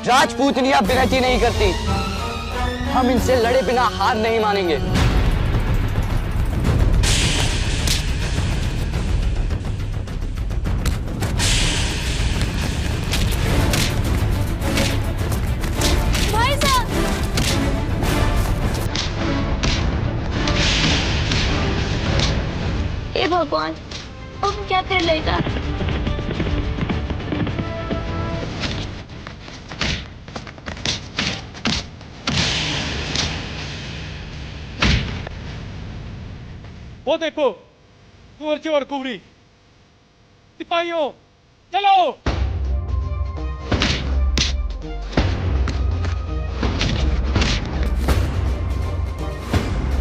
राजपूतनियां विनती नहीं करती। हम इनसे लड़े बिना हार नहीं मानेंगे। भाई साहब, हे भगवान, अब क्या कर लेगा? वो देखो, कुंवर और कुंवरी। सिपाहियों, चलो।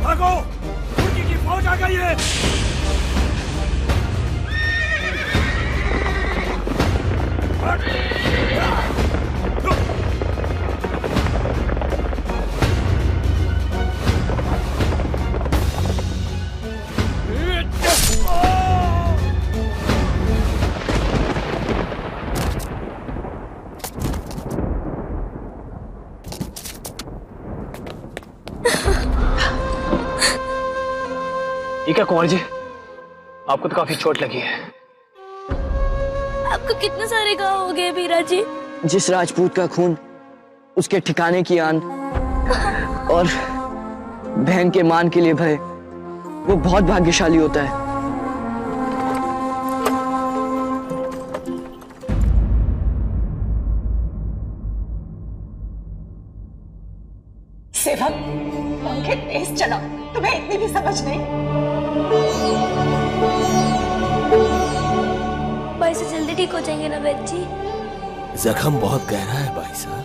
भागो, तुर्की की फौज आ गई है। ठीक है कुंवर जी, आपको तो काफी चोट लगी है। आपको कितने सारे घाव हो गए वीरा जी? जिस राजपूत का खून उसके ठिकाने की आन और बहन के मान के लिए भय, वो बहुत भाग्यशाली होता है। सेवक, पंखे तेज चलाओ, तुम्हें इतनी भी समझ नहीं। भाई से जल्दी ठीक हो जाएंगे ना वैद्य जी? जख्म बहुत गहरा है भाई साहब,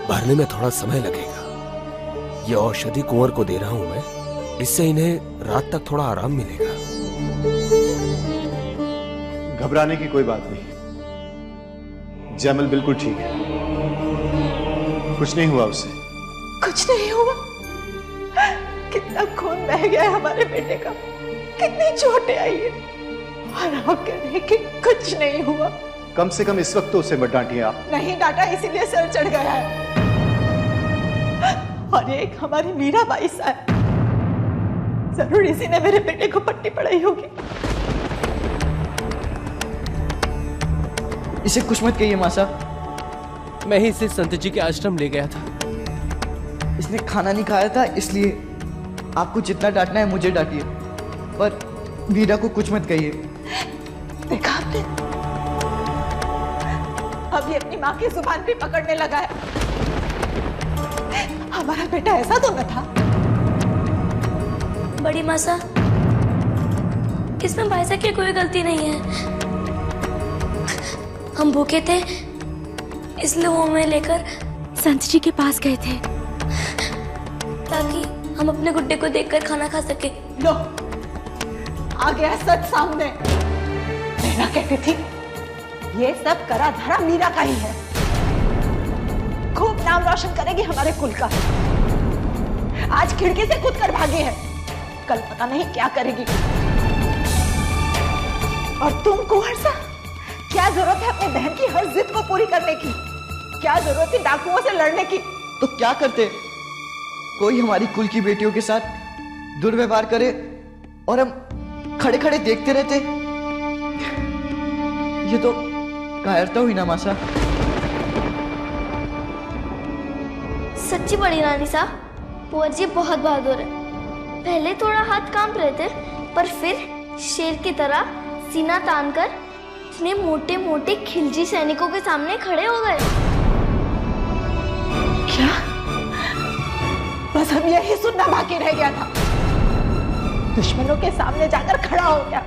भरने में थोड़ा समय लगेगा। ये औषधि कुंवर को दे रहा हूं मैं, इससे इन्हें रात तक थोड़ा आराम मिलेगा। घबराने की कोई बात नहीं, जैमल बिल्कुल ठीक है, कुछ नहीं हुआ उसे। कुछ नहीं हुआ? कितना खून बह गया है हमारे बेटे का, कितनी चोटें आई है, और आप कह रहे हैं कि कुछ नहीं हुआ। कम से कम इस वक्त तो उसे मत डांटिए आप। नहीं डांटा, इसीलिए सर चढ़ गया है। और एक हमारी मीरा बाई साहब, जरूर इसी ने मेरे बेटे को पट्टी पड़ाई होगी। इसे कुछ मत कहिए मां साहब। मैं ही इसे संत जी के आश्रम ले गया था। इसने खाना नहीं खाया था, इसलिए आपको जितना डांटना है मुझे डांटिए, पर वीरा को कुछ मत कहिए। देखा आपने, अभी अपनी माँ की जुबान भी पकड़ने लगा है। हमारा बेटा ऐसा तो न था। बड़ी मासा, इसमें भाई साहब की कोई गलती नहीं है। हम भूखे थे, इसलिए वो हमें लेकर संत जी के पास गए थे, ताकि हम अपने गुड्डे को देखकर खाना खा सके। लो, आ गया सच सामने। मीरा कहती थी ये सब करा धरा मीरा का ही है, खूब नाम रोशन करेगी हमारे कुल का। आज खिड़की से कूद कर भागी है, कल पता नहीं क्या करेगी। और तुम कुंवर सा, क्या जरूरत है अपनी बहन की हर जिद को पूरी करने की? क्या जरूरत थी डाकुओं से लड़ने की? तो क्या करते, कोई हमारी कुल की बेटियों के साथ दुर्व्यवहार करे और हम खड़े खड़े देखते रहते? ये तो कायरता हुई ना मासा। सच्ची बड़ी रानी साहब, बुआ जी बहुत बहादुर है। पहले थोड़ा हाथ कांप रहे थे, पर फिर शेर की तरह सीना तानकर इतने मोटे मोटे खिलजी सैनिकों के सामने खड़े हो गए। क्या? बस हम यही सुनना बाकी रह गया था। दुश्मनों के सामने जाकर खड़ा हो गया।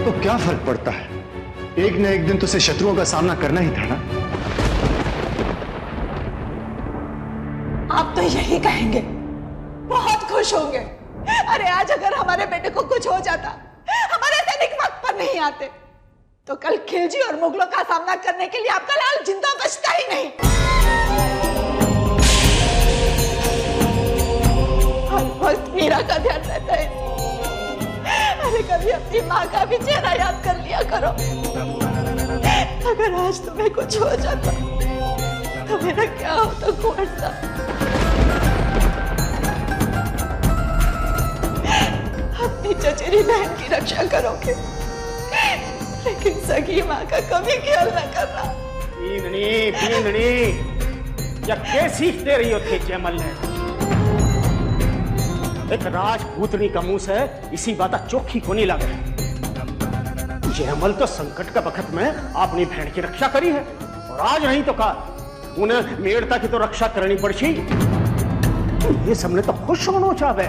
तो क्या फर्क पड़ता है, एक न एक दिन तो उसे शत्रुओं का सामना करना ही था ना। आप तो यही कहेंगे, बहुत खुश होंगे। अरे आज अगर हमारे बेटे को कुछ हो जाता, हमारे सैनिक वक्त पर नहीं आते, तो कल खिलजी और मुगलों का सामना करने के लिए आपका लाल जिंदा बचता ही नहीं। हर वक्त मीरा का ध्यान रहता है। अरे कभी अपनी माँ का भी चेहरा याद कर लिया करो। अगर आज तुम्हें कुछ हो जाता मेरा क्या होता कुंवर साहब? अपनी चचेरी बहन की रक्षा करोगे, लेकिन सगी माँ का कभी ख्याल न करना। पींगनी, या क्या सीख दे रही हो थे जयमल ने? एक राजपूतनी का मुंह से इसी बात चोखी को नहीं लग रहा। जयमल तो संकट का वक्त में अपनी बहन की रक्षा करी है, और आज नहीं तो कल उन्हें मेड़ता की तो रक्षा करनी पड़ी। ये सबने तो खुश होना चाहे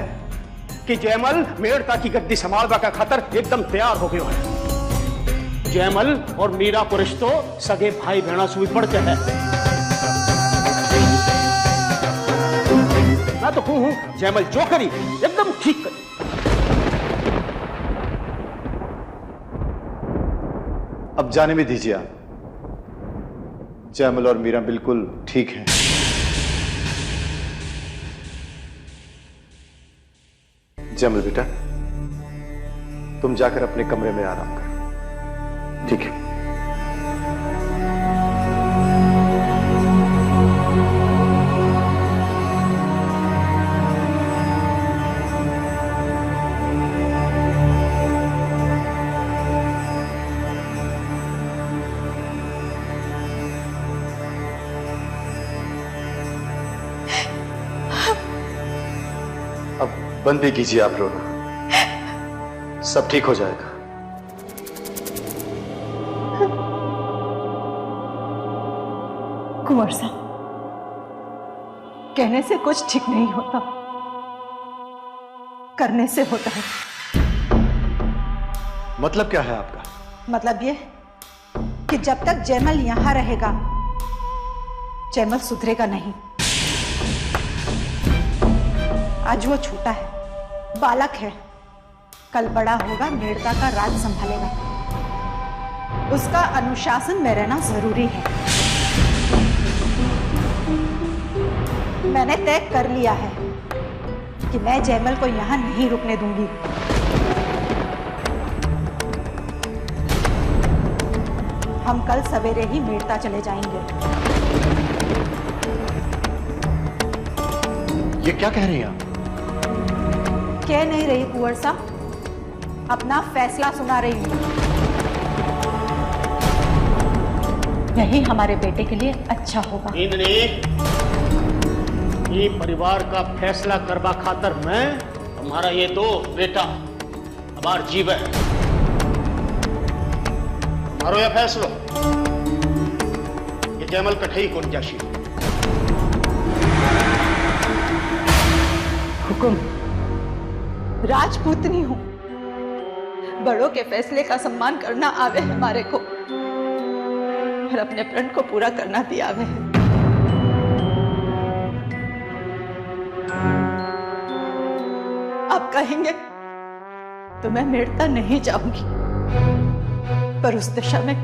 कि जयमल मेड़ता की गद्दी संभालने का खातर एकदम तैयार हो गया है। जयमल और मीरा को रिश्तो सगे भाई बहना से भी बढ़ते हैं। मैं तो हूं जयमल जो करी एकदम ठीक करी। अब जाने भी दीजिए आप। जयमल और मीरा बिल्कुल ठीक हैं। जयमल बेटा, तुम जाकर अपने कमरे में आराम करो, ठीक है? अब बंद भी कीजिए आप रोना, सब ठीक हो जाएगा। कुंवर साहब, कहने से कुछ ठीक नहीं होता, करने से होता है। मतलब क्या है आपका? मतलब ये कि जब तक जयमल यहां रहेगा, जयमल सुधरेगा नहीं। आज वो छोटा है, बालक है, कल बड़ा होगा, मेड़ता का राज संभालेगा। उसका अनुशासन में रहना जरूरी है। मैंने तय कर लिया है कि मैं जयमल को यहां नहीं रुकने दूंगी। हम कल सवेरे ही मेड़ता चले जाएंगे। ये क्या कह रही हैं आप? कह नहीं रही कुंवर साहब, अपना फैसला सुना रही हूं। यही हमारे बेटे के लिए अच्छा होगा। ये परिवार का फैसला करवा खातर मैं हमारा ये दो बेटा हमार जीव है। मारो यह फैसलो ये जयमल कठई कौन जाशी। हुकुम। राजपूतनी हूं, बड़ों के फैसले का सम्मान करना आवे है हमारे को, और अपने प्रण को पूरा करना भी आवे है। आप कहेंगे तो मैं मेड़ता नहीं जाऊंगी, पर उस दिशा में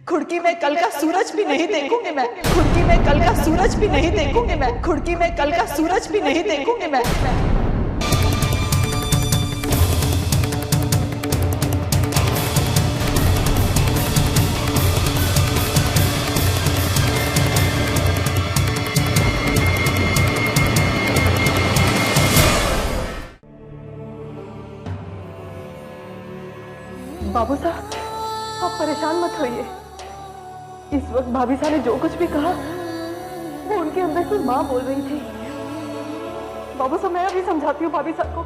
खुड़की में कल का सूरज भी नहीं देखूंगी मैं। खुड़की में कल का सूरज भी नहीं देखूंगी मैं। खुड़की में कल का सूरज भी नहीं देखूंगी मैं। बाबू साहब, आप परेशान मत होइए। इस वक्त भाभी साहब ने जो कुछ भी कहा वो उनके अंदर की माँ बोल रही थी। बाबू साहब, मैं अभी समझाती हूँ भाभी साहब को।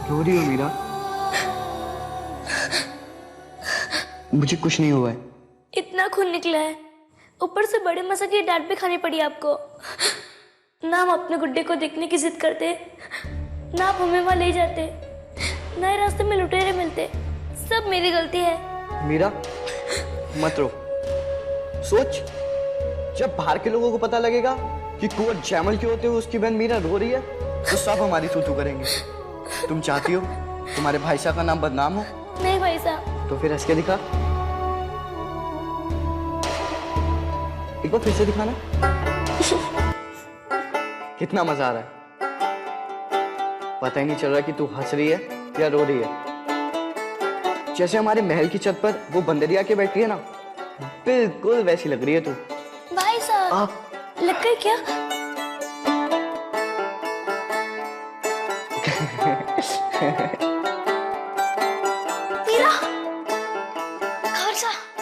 रो रही हो मीरा? मुझे कुछ नहीं हुआ है। इतना खून निकला है, ऊपर से बड़े मसा की डांट भी खानी पड़ी आपको। ना हम अपने गुड्डे को देखने की जिद करते, ना आप हमें वहां ले जाते, ना ही रास्ते में लुटेरे मिलते। सब मेरी गलती है। मीरा मत रो। सोच, जब बाहर के लोगों को पता लगेगा कि कुंवर जयमल के होते हुए उसकी बहन मीरा रो रही है, तो सब हमारी तू करेंगे। तुम चाहती हो तुम्हारे भाई साहब का नाम बदनाम हो? नहीं भाई साहब। तो फिर हंस के दिखा, एक बार फिर से दिखाना। कितना मजा आ रहा है, पता ही नहीं चल रहा कि तू हंस रही है या रो रही है। जैसे हमारे महल की छत पर वो बंदरिया के बैठी है ना, बिल्कुल वैसी लग रही है तू। भाई साहब, लग गई क्या? मीरा,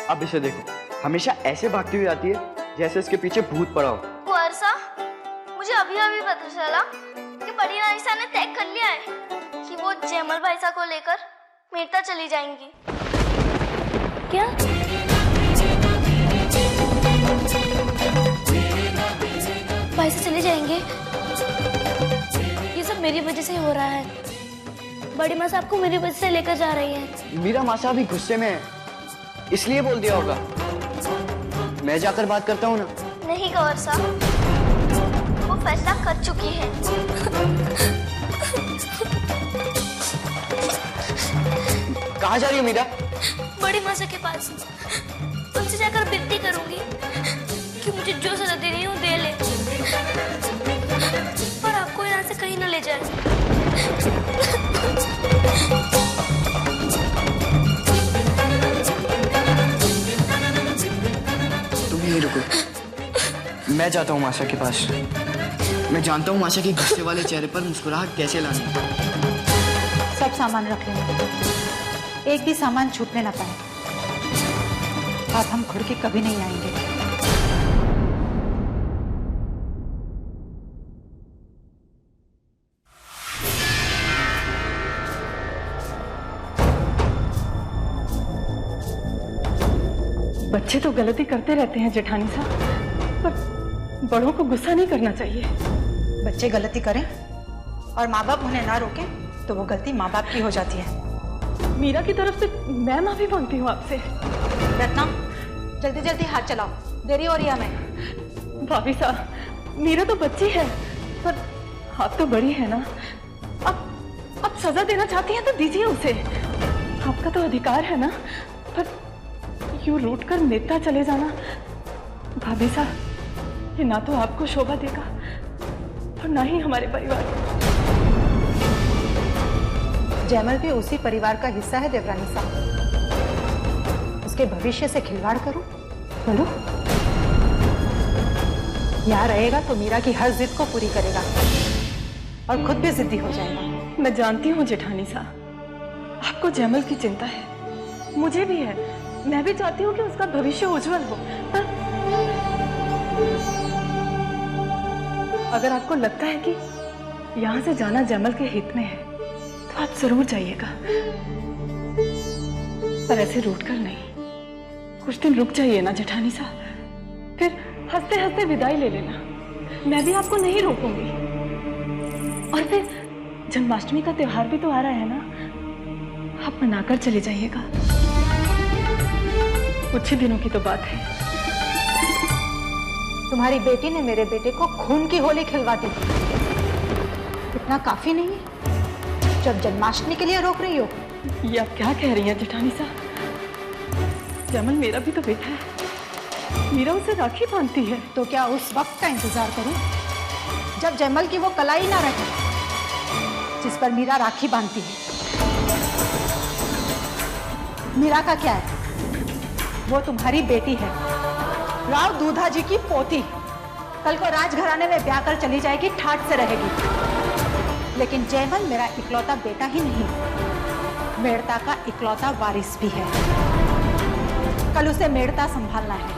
अब इसे देखो, हमेशा ऐसे भागती हुई आती है जैसे इसके पीछे भूत पड़ा हो। वर्षा, मुझे अभी अभी पता चला कि बड़ी रानिसा ने तय कर लिया है कि वो जयमल भाईसा को लेकर मेरता चली जाएंगी। क्या? भाईसा चले जाएंगे? ये सब मेरी वजह से हो रहा है। बड़ी माँ साहब को मेरी वजह से लेकर जा रही है। मीरा मासा अभी गुस्से में है, इसलिए बोल दिया होगा। मैं जाकर बात करता हूँ ना। नहीं गौर साहब, वो फैसला कर चुकी है। कहाँ जा रही है मीरा? बड़ी मासा के पास। उनसे जाकर विनती करूंगी कि मुझे जो सजा देनी है वो दे ले, पर आपको यहाँ से कहीं न ले जाए। तुम यहीं रुको, मैं जाता हूँ मासा के पास। मैं जानता हूँ मासा के गुस्से वाले चेहरे पर मुस्कुराहट कैसे लानी। सब सामान रख लेना, एक भी सामान छूटने ना पाए। अब हम खुद के कभी नहीं आएंगे। बच्चे तो गलती करते रहते हैं जेठानी साहब, पर बड़ों को गुस्सा नहीं करना चाहिए। बच्चे गलती करें और माँ बाप उन्हें ना रोकें तो वो गलती माँ बाप की हो जाती है। मीरा की तरफ से मैं माफी मांगती हूँ आपसे। रत्ना, जल्दी जल्दी हाथ चलाओ, देरी हो रही है हमें। भाभी साहब, मीरा तो बच्ची है, पर आप तो बड़ी है ना। अब सजा देना चाहती हैं तो दीजिए उसे, आपका तो अधिकार है ना। पर यूं रूठ कर नेता चले जाना, भाभी साहब, ये ना तो आपको शोभा देगा और ना ही हमारे परिवार को। जयमल भी उसी परिवार का हिस्सा है देवरानी साहब। उसके भविष्य से खिलवाड़ करूं? बोलो। यहाँ रहेगा तो मीरा की हर जिद को पूरी करेगा और खुद भी जिद्दी हो जाएगा। मैं जानती हूँ जेठानी साहब, आपको जयमल की चिंता है, मुझे भी है। मैं भी चाहती हूँ कि उसका भविष्य उज्जवल हो, पर अगर आपको लगता है कि यहाँ से जाना जयमल के हित में है तो आप जरूर जाइएगा, पर ऐसे रूठ कर नहीं। कुछ दिन रुक जाइए ना जेठानी साहब, फिर हंसते हंसते विदाई ले लेना। मैं भी आपको नहीं रोकूंगी। और फिर जन्माष्टमी का त्योहार भी तो आ रहा है ना, आप मनाकर चले जाइएगा। कुछ ही दिनों की तो बात है। तुम्हारी बेटी ने मेरे बेटे को खून की होली खिलवा दी, इतना काफी नहीं है जब जन्माष्टमी के लिए रोक रही हो? ये आप क्या कह रही हैं जेठानी साहब? जयमल मेरा भी तो बेटा है, मीरा उसे राखी बांधती है। तो क्या उस वक्त का इंतजार करूं जब जयमल की वो कलाई ना रहे जिस पर मीरा राखी बांधती है? मीरा का क्या है, वो तुम्हारी बेटी है, राव दूधा जी की पोती। कल को राजघराने में ब्याह कर चली जाएगी, ठाट से रहेगी। लेकिन जयमल मेरा इकलौता बेटा ही नहीं, मेड़ता का इकलौता वारिस भी है। कल उसे मेड़ता संभालना है।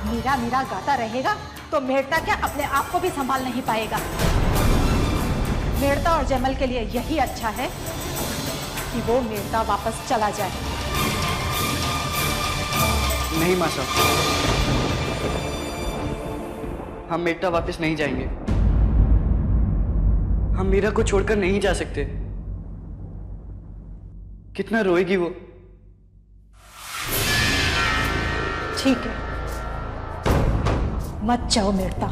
मीरा मीरा गाता रहेगा तो मेड़ता क्या अपने आप को भी संभाल नहीं पाएगा। मेड़ता और जयमल के लिए यही अच्छा है कि वो मेड़ता वापस चला जाए। नहीं मासा, हम मेड़ता वापस नहीं जाएंगे। हम मीरा को छोड़कर नहीं जा सकते। कितना रोएगी वो। ठीक है, मत जाओ मेड़ता,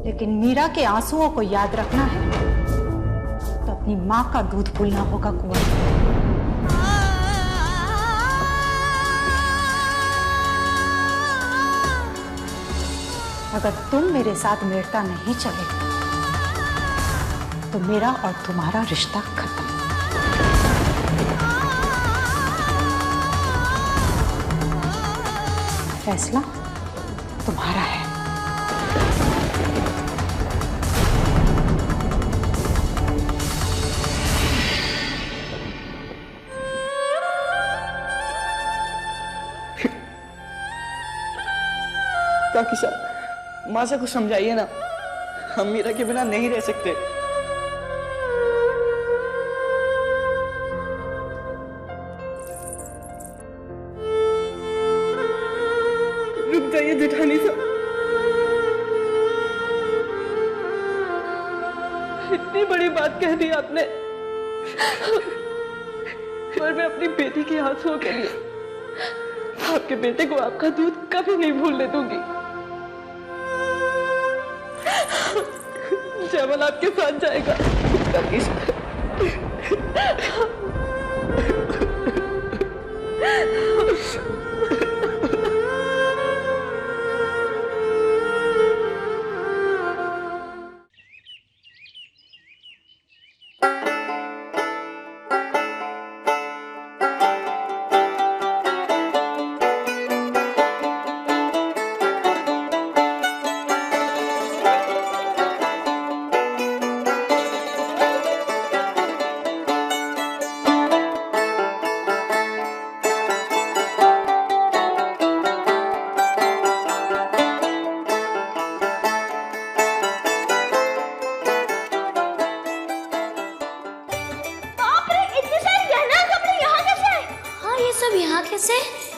लेकिन मीरा के आंसुओं को याद रखना है तो अपनी मां का दूध भूलना होगा कुंवर। अगर तुम मेरे साथ मेड़ता नहीं चले तो तो मेरा और तुम्हारा रिश्ता खत्म। फैसला तुम्हारा है। काकी साहब, माँ से कुछ समझाइए ना, हम मीरा के बिना नहीं रह सकते। रुक जाइए जेठानी साहब, इतनी बड़ी बात कह दी आपने, और मैं अपनी बेटी के आंसुओं के लिए आपके बेटे को आपका दूध कभी नहीं भूलने दूंगी। जयमल आपके साथ जाएगा। काकी साहब,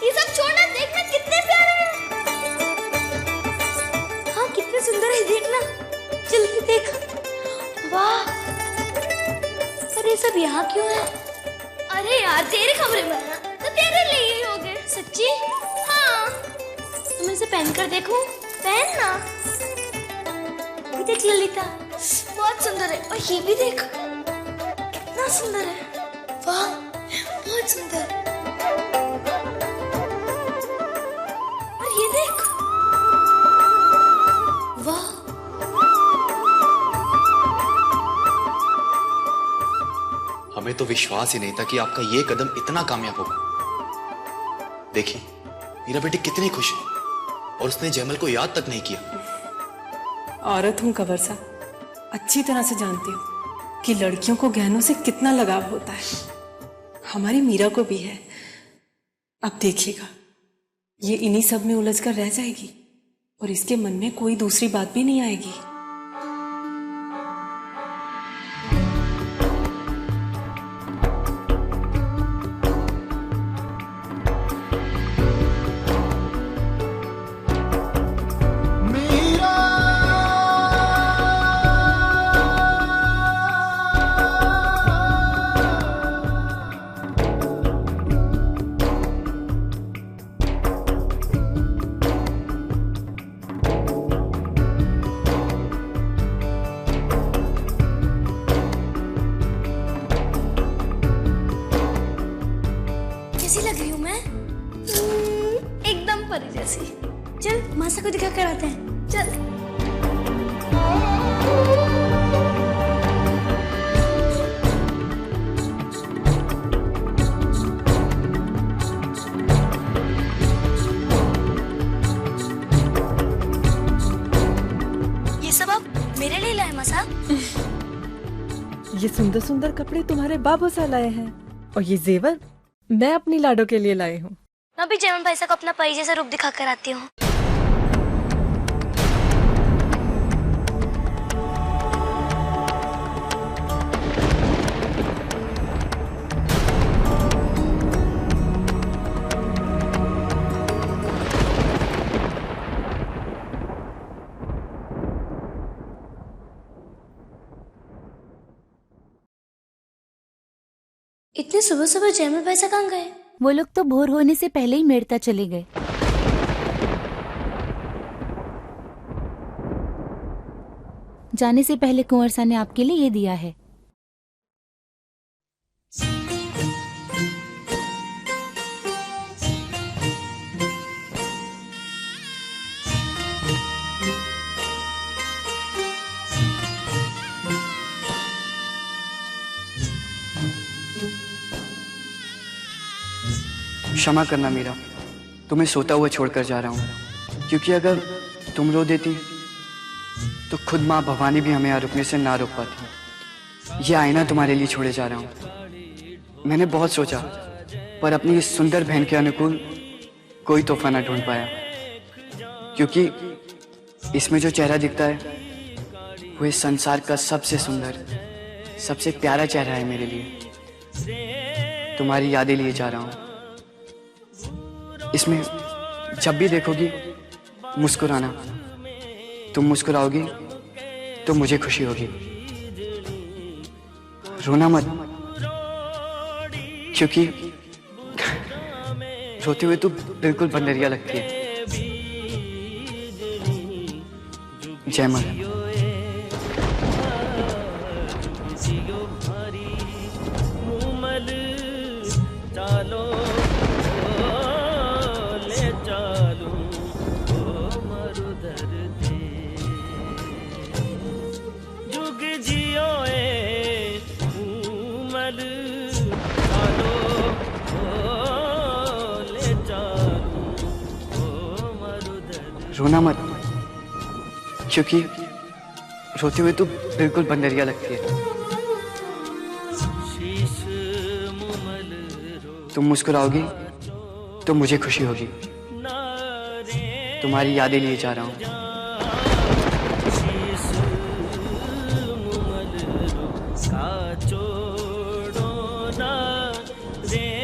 ये सब छोड़ना, देखना कितने प्यारे हैं। हाँ कितने सुंदर है, देखना जल्दी देख। वाह, अरे सब यहाँ क्यों है? अरे यार तेरे कमरे में है तो तेरे लिए ही होंगे। सच्ची? हाँ, तुम इसे पहन कर देखो। पहनना। ये देख ललिता, बहुत सुंदर है। और ये भी देख, कितना सुंदर है। वाह, बहुत सुंदर। ये देख, वाह। हमें तो विश्वास ही नहीं था कि आपका ये कदम इतना कामयाब होगा। देखिए, मेरा बेटी कितनी खुश है और उसने जयमल को याद तक नहीं किया। औरत हूं कंवर साहब, अच्छी तरह से जानती हूँ कि लड़कियों को गहनों से कितना लगाव होता है। हमारी मीरा को भी है। अब देखिएगा, ये इन्हीं सब में उलझ कर रह जाएगी और इसके मन में कोई दूसरी बात भी नहीं आएगी। कैसी लग रही हूँ मैं? एकदम परी जैसी। चल मासा को दिखा कर आते हैं। चल। ये सब आप मेरे लिए लाए मासा? ये सुंदर सुंदर कपड़े तुम्हारे बाबू सा लाए हैं, और ये जेवर मैं अपनी लाडो के लिए लाई हूँ। मैं भी जयमल भाई को अपना परी जैसा रूप दिखा कर आती हूँ। इतने सुबह सुबह जयमल भाई कहाँ गए? वो लोग तो भोर होने से पहले ही मेड़ता चले गए। जाने से पहले कुंवर सा ने आपके लिए ये दिया है। क्षमा करना मीरा, तुम्हें सोता हुआ छोड़कर जा रहा हूँ, क्योंकि अगर तुम रो देती तो खुद माँ भवानी भी हमें यहाँ रुकने से ना रोक पाती। ये आईना तुम्हारे लिए छोड़े जा रहा हूँ। मैंने बहुत सोचा, पर अपनी इस सुंदर बहन के अनुकूल कोई तोहफा ना ढूंढ पाया, क्योंकि इसमें जो चेहरा दिखता है वो इस संसार का सबसे सुंदर, सबसे प्यारा चेहरा है मेरे लिए। तुम्हारी यादें लिए जा रहा हूँ। इसमें जब भी देखोगी मुस्कुराना। तुम मुस्कुराओगी तो मुझे खुशी होगी। रोना मत, क्योंकि रोते हुए तो बिल्कुल बंदरिया लगती है। जयमल। रोना मत, क्योंकि रोते हुए तो बिल्कुल बंदरिया लगती है। तुम मुस्कुराओगी तो मुझे खुशी होगी। तुम्हारी यादें लिए जा रहा हूँ। छोड़ो ना रे